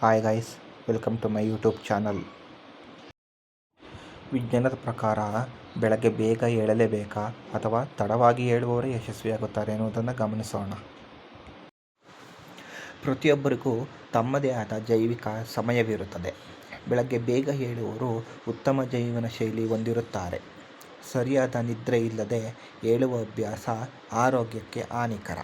Hi guys, welcome to my YouTube channel. ವಿಜ್ಞಾನದ ಪ್ರಕಾರ ಬೆಳಗ್ಗೆ ಬೇಗ ಏಳಲೇಬೇಕಾ ಅಥವಾ ತಡವಾಗಿ ಏಳುವವರೇ ಯಶಸ್ವಿಯಾಗುತ್ತಾರೆ ಎನ್ನುವುದನ್ನು ಗಮನಿಸೋಣ. ಪ್ರತಿಯೊಬ್ಬರಿಗೂ ತಮ್ಮದೇ ಆದ ಜೈವಿಕ ಸಮಯವಿರುತ್ತದೆ. ಬೆಳಗ್ಗೆ ಬೇಗ ಏಳುವವರು ಉತ್ತಮ ಜೀವನ ಶೈಲಿ ಹೊಂದಿರುತ್ತಾರೆ. ಸರಿಯಾದ ನಿದ್ರೆ ಇಲ್ಲದೆ ಏಳುವ ಅಭ್ಯಾಸ ಆರೋಗ್ಯಕ್ಕೆ ಹಾನಿಕರ.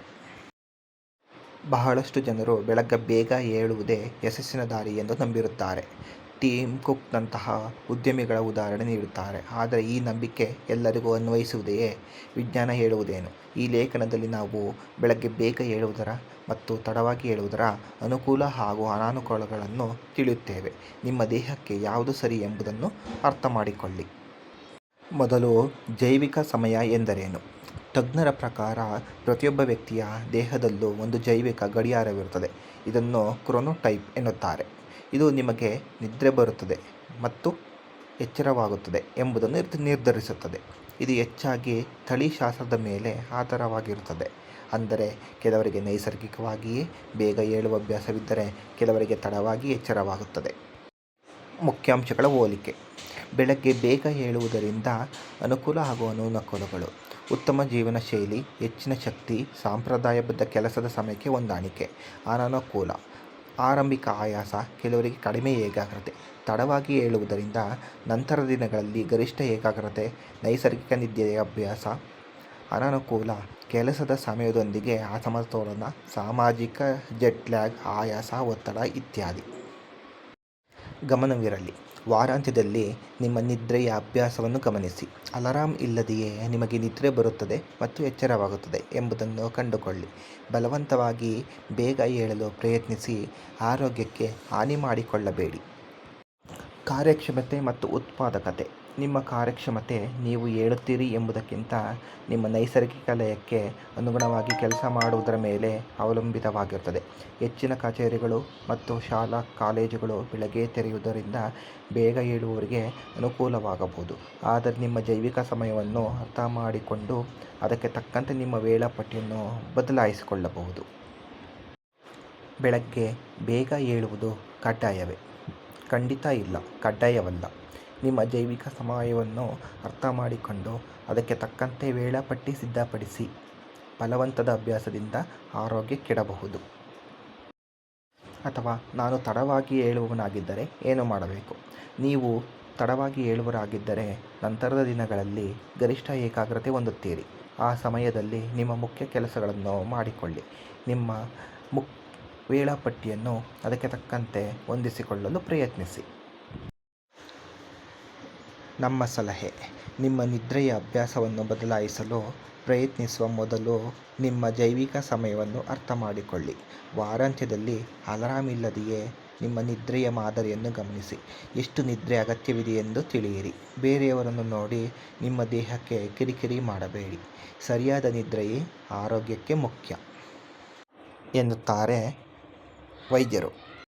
ಬಹಳಷ್ಟು ಜನರು ಬೆಳಗ್ಗೆ ಬೇಗ ಏಳುವುದೇ ಯಶಸ್ಸಿನ ದಾರಿ ಎಂದು ನಂಬಿರುತ್ತಾರೆ. ಟಿಮ್ ಕುಕ್ನಂತಹ ಉದ್ಯಮಿಗಳ ಉದಾಹರಣೆ ನೀಡುತ್ತಾರೆ. ಆದರೆ ಈ ನಂಬಿಕೆ ಎಲ್ಲರಿಗೂ ಅನ್ವಯಿಸುವುದೆಯೇ? ವಿಜ್ಞಾನ ಹೇಳುವುದೇನು? ಈ ಲೇಖನದಲ್ಲಿ ನಾವು ಬೆಳಗ್ಗೆ ಬೇಗ ಏಳುವುದರ ಮತ್ತು ತಡವಾಗಿ ಏಳುವುದರ ಅನುಕೂಲ ಹಾಗೂ ಅನಾನುಕೂಲಗಳನ್ನು ತಿಳಿಯುತ್ತೇವೆ. ನಿಮ್ಮ ದೇಹಕ್ಕೆ ಯಾವುದು ಸರಿ ಎಂಬುದನ್ನು ಅರ್ಥ ಮಾಡಿಕೊಳ್ಳಿ. ಮೊದಲು, ಜೈವಿಕ ಸಮಯ ಎಂದರೇನು? ತಜ್ಞರ ಪ್ರಕಾರ ಪ್ರತಿಯೊಬ್ಬ ವ್ಯಕ್ತಿಯ ದೇಹದಲ್ಲೂ ಒಂದು ಜೈವಿಕ ಗಡಿಯಾರವಿರುತ್ತದೆ. ಇದನ್ನು ಕ್ರೊನೋಟೈಪ್ ಎನ್ನುತ್ತಾರೆ. ಇದು ನಿಮಗೆ ನಿದ್ರೆ ಬರುತ್ತದೆ ಮತ್ತು ಎಚ್ಚರವಾಗುತ್ತದೆ ಎಂಬುದನ್ನು ನಿರ್ಧರಿಸುತ್ತದೆ. ಇದು ಹೆಚ್ಚಾಗಿ ತಳಿಶಾಸ್ತ್ರದ ಮೇಲೆ ಆಧಾರವಾಗಿರುತ್ತದೆ. ಅಂದರೆ ಕೆಲವರಿಗೆ ನೈಸರ್ಗಿಕವಾಗಿಯೇ ಬೇಗ ಏಳುವ ಅಭ್ಯಾಸವಿದ್ದರೆ ಕೆಲವರಿಗೆ ತಡವಾಗಿ ಎಚ್ಚರವಾಗುತ್ತದೆ. ಮುಖ್ಯಾಂಶಗಳ ಹೋಲಿಕೆ. ಬೆಳಗ್ಗೆ ಬೇಗ ಏಳುವುದರಿಂದ ಅನುಕೂಲ ಹಾಗೂ ಅನಾನುಕೂಲಗಳು. ಉತ್ತಮ ಜೀವನ ಶೈಲಿ, ಹೆಚ್ಚಿನ ಶಕ್ತಿ, ಸಾಂಪ್ರದಾಯಬದ್ಧ ಕೆಲಸದ ಸಮಯಕ್ಕೆ ಹೊಂದಾಣಿಕೆ. ಅನಾನುಕೂಲ: ಆರಂಭಿಕ ಆಯಾಸ, ಕೆಲವರಿಗೆ ಕಡಿಮೆ ಏಕಾಗ್ರತೆ. ತಡವಾಗಿ ಏಳುವುದರಿಂದ ನಂತರದ ದಿನಗಳಲ್ಲಿ ಗರಿಷ್ಠ ಏಕಾಗ್ರತೆ, ನೈಸರ್ಗಿಕ ನಿದ್ದೆಯ ಅಭ್ಯಾಸ. ಅನಾನುಕೂಲ: ಕೆಲಸದ ಸಮಯದೊಂದಿಗೆ ಅಸಮತೋಲನ, ಸಾಮಾಜಿಕ ಜೆಟ್ಲ್ಯಾಗ್, ಆಯಾಸ, ಒತ್ತಡ ಇತ್ಯಾದಿ. ಗಮನವಿರಲಿ, ವಾರಾಂತ್ಯದಲ್ಲಿ ನಿಮ್ಮ ನಿದ್ರೆಯ ಅಭ್ಯಾಸವನ್ನು ಗಮನಿಸಿ. ಅಲಾರಾಂ ಇಲ್ಲದೆಯೇ ನಿಮಗೆ ನಿದ್ರೆ ಬರುತ್ತದೆ ಮತ್ತು ಎಚ್ಚರವಾಗುತ್ತದೆ ಎಂಬುದನ್ನು ಕಂಡುಕೊಳ್ಳಿ. ಬಲವಂತವಾಗಿ ಬೇಗ ಏಳಲು ಪ್ರಯತ್ನಿಸಿ ಆರೋಗ್ಯಕ್ಕೆ ಹಾನಿ ಮಾಡಿಕೊಳ್ಳಬೇಡಿ. ಕಾರ್ಯಕ್ಷಮತೆ ಮತ್ತು ಉತ್ಪಾದಕತೆ. ನಿಮ್ಮ ಕಾರ್ಯಕ್ಷಮತೆ ನೀವು ಏಳುತ್ತೀರಿ ಎಂಬುದಕ್ಕಿಂತ ನಿಮ್ಮ ನೈಸರ್ಗಿಕ ಲಯಕ್ಕೆ ಅನುಗುಣವಾಗಿ ಕೆಲಸ ಮಾಡುವುದರ ಮೇಲೆ ಅವಲಂಬಿತವಾಗಿರುತ್ತದೆ. ಹೆಚ್ಚಿನ ಕಚೇರಿಗಳು ಮತ್ತು ಶಾಲಾ ಕಾಲೇಜುಗಳು ಬೆಳಗ್ಗೆ ತೆರೆಯುವುದರಿಂದ ಬೇಗ ಏಳುವವರಿಗೆ ಅನುಕೂಲವಾಗಬಹುದು. ಆದರೆ ನಿಮ್ಮ ಜೈವಿಕ ಸಮಯವನ್ನು ಅರ್ಥ ಮಾಡಿಕೊಂಡು ಅದಕ್ಕೆ ತಕ್ಕಂತೆ ನಿಮ್ಮ ವೇಳಾಪಟ್ಟಿಯನ್ನು ಬದಲಾಯಿಸಿಕೊಳ್ಳಬಹುದು. ಬೆಳಗ್ಗೆ ಬೇಗ ಏಳುವುದು ಕಡ್ಡಾಯವೇ? ಖಂಡಿತ ಇಲ್ಲ, ಕಡ್ಡಾಯವಲ್ಲ. ನಿಮ್ಮ ಜೈವಿಕ ಸಮಯವನ್ನು ಅರ್ಥ ಮಾಡಿಕೊಂಡು ಅದಕ್ಕೆ ತಕ್ಕಂತೆ ವೇಳಾಪಟ್ಟಿ ಸಿದ್ಧಪಡಿಸಿ. ಬಲವಂತದ ಅಭ್ಯಾಸದಿಂದ ಆರೋಗ್ಯ ಕೆಡಬಹುದು. ಅಥವಾ ನಾನು ತಡವಾಗಿ ಏಳುವವನಾಗಿದ್ದರೆ ಏನು ಮಾಡಬೇಕು? ನೀವು ತಡವಾಗಿ ಏಳುವವರಾಗಿದ್ದರೆ ನಂತರದ ದಿನಗಳಲ್ಲಿ ಗರಿಷ್ಠ ಏಕಾಗ್ರತೆ ಹೊಂದುತ್ತೀರಿ. ಆ ಸಮಯದಲ್ಲಿ ನಿಮ್ಮ ಮುಖ್ಯ ಕೆಲಸಗಳನ್ನು ಮಾಡಿಕೊಳ್ಳಿ. ನಿಮ್ಮ ವೇಳಾಪಟ್ಟಿಯನ್ನು ಅದಕ್ಕೆ ತಕ್ಕಂತೆ ಹೊಂದಿಸಿಕೊಳ್ಳಲು ಪ್ರಯತ್ನಿಸಿ. ನಮ್ಮ ಸಲಹೆ: ನಿಮ್ಮ ನಿದ್ರೆಯ ಅಭ್ಯಾಸವನ್ನು ಬದಲಾಯಿಸಲು ಪ್ರಯತ್ನಿಸುವ ಮೊದಲು ನಿಮ್ಮ ಜೈವಿಕ ಸಮಯವನ್ನು ಅರ್ಥ ಮಾಡಿಕೊಳ್ಳಿ. ವಾರಾಂತ್ಯದಲ್ಲಿ ಅಲಾರಾಂ ಇಲ್ಲದೆಯೇ ನಿಮ್ಮ ನಿದ್ರೆಯ ಮಾದರಿಯನ್ನು ಗಮನಿಸಿ. ಎಷ್ಟು ನಿದ್ರೆ ಅಗತ್ಯವಿದೆಯೆಂದು ತಿಳಿಯಿರಿ. ಬೇರೆಯವರನ್ನು ನೋಡಿ ನಿಮ್ಮ ದೇಹಕ್ಕೆ ಕಿರಿಕಿರಿ ಮಾಡಬೇಡಿ. ಸರಿಯಾದ ನಿದ್ರೆಯೇ ಆರೋಗ್ಯಕ್ಕೆ ಮುಖ್ಯ ಎನ್ನುತ್ತಾರೆ ವೈದ್ಯರು.